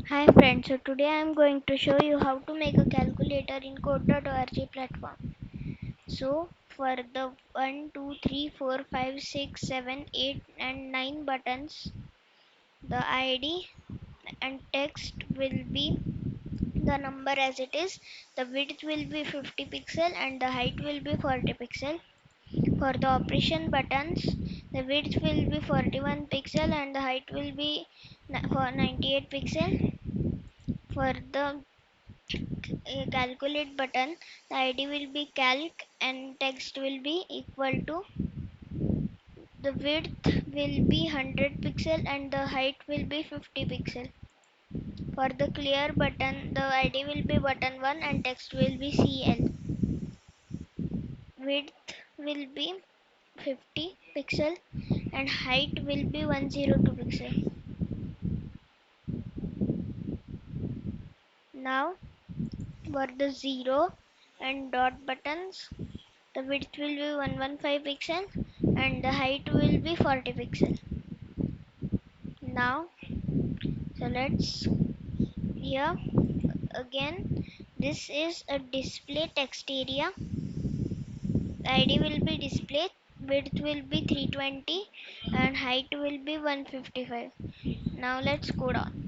Hi friends, so today I am going to show you how to make a calculator in code.org platform. So for the 1, 2, 3, 4, 5, 6, 7, 8 and 9 buttons, the ID and text will be the number as it is, the width will be 50 pixel and the height will be 40 pixel. For the operation buttons, the width will be 41 pixel and the height will be for 98 pixel. For the calculate button, the id will be calc and text will be equal to, the width will be 100 pixel and the height will be 50 pixel. For the clear button, the id will be button 1 and text will be cl. Width will be 50 pixel and height will be 102 pixel. Now for the 0 and dot buttons, the width will be 115 pixel and the height will be 40 pixel. Now so let's, here again, this is a display text area. The id will be display, width will be 320 and height will be 155. Now let's code on.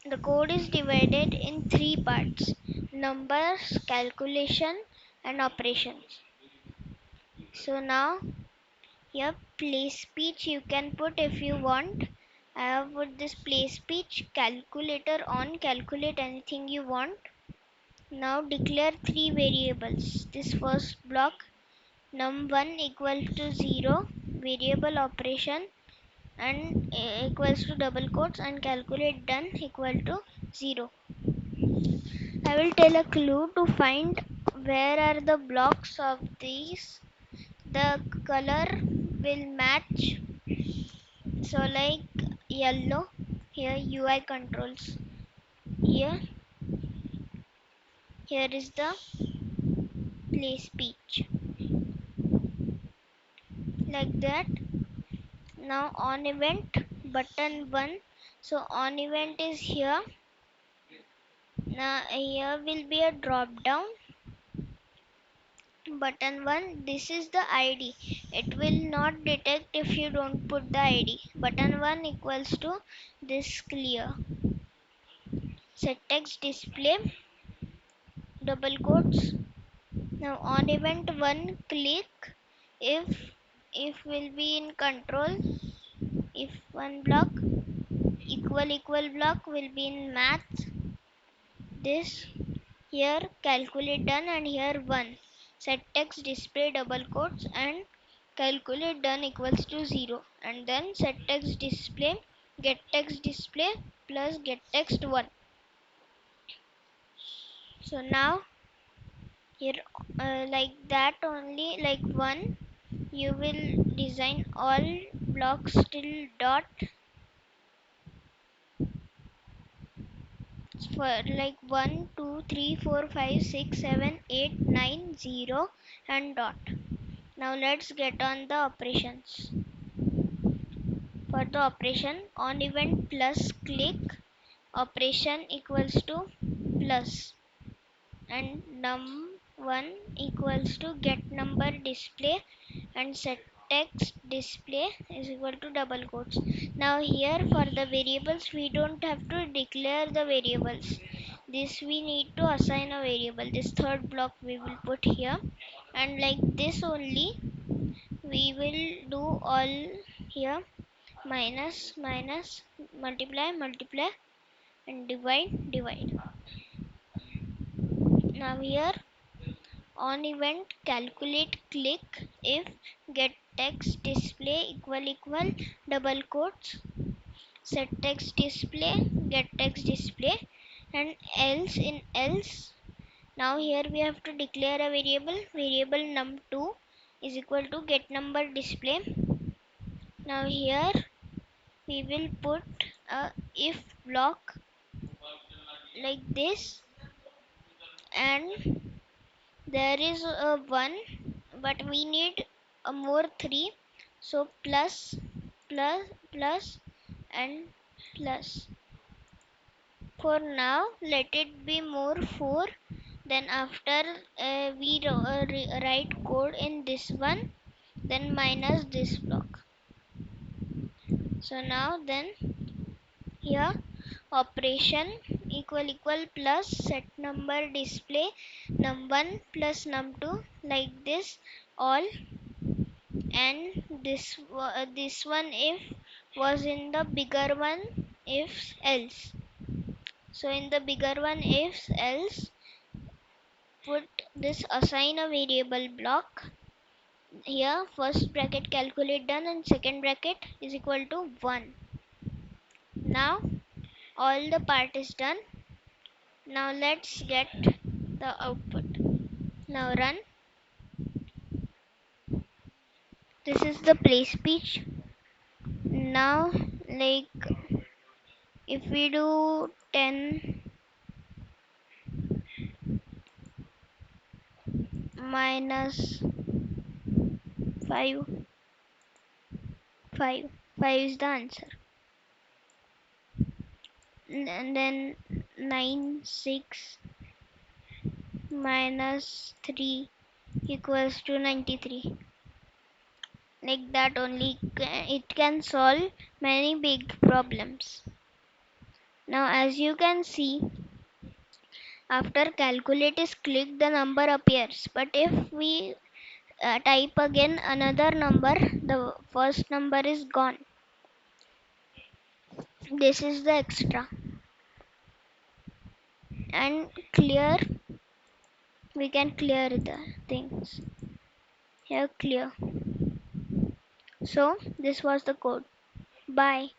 The code is divided in three parts: numbers, calculation and operations. So now here place speech you can put if you want. I have put this place speech calculator on, calculate anything you want. Now declare three variables. This first block, num1 equal to 0, variable operation and equals to double quotes, and calculate done equal to 0. I will tell a clue to find where are the blocks of these. The color will match, so like yellow. Here UI controls, here is the play speech, like that. Now on event button 1, so on event is here. Now here will be a drop down, button 1, this is the id, it will not detect if you don't put the id. Button 1 equals to this clear, set text display double quotes. Now on event 1 click, if will be in control, if one block, equal block will be in math, this here calculate done and here 1, set text display double quotes and calculate done equals to 0, and then set text display get text display plus get text 1. So now here like that only, like 1 you will design all blocks till dot, for like 1 2 3 4 5 6 7 8 9 0 and dot. Now let's get on the operations. For the operation on event plus click, operation equals to plus, and num1 equals to get number display and set text display is equal to double quotes. Now here for the variables we don't have to declare the variables, this we need to assign a variable. This third block we will put here, and like this only we will do all here, minus minus, multiply and divide. Now here on event calculate click, if get text display equal double quotes, set text display get text display and else, in else. Now here we have to declare a variable num2 is equal to get number display. Now here we will put a if block like this, and there is a 1 but we need a more 3, so plus plus plus and plus. For now, let it be more 4. Then after we write code in this one, then minus this block. So now then here operation equal plus set number display num1 plus num2 like this all, and this one if was in the bigger one if else. So in the bigger one if else, put this assign a variable block here. First bracket calculate done and second bracket is equal to 1. Now all the part is done. Now let's get the output. Now run. This is the play speech. Now like if we do 10 minus 5, 5 is the answer. And then 9 6 minus 3 equals to 93. Like that only it can solve many big problems. Now as you can see, after calculate is clicked, the number appears, but if we type again another number, the first number is gone. This is the extra. And clear, we can clear the things here. Clear. So this was the code. Bye.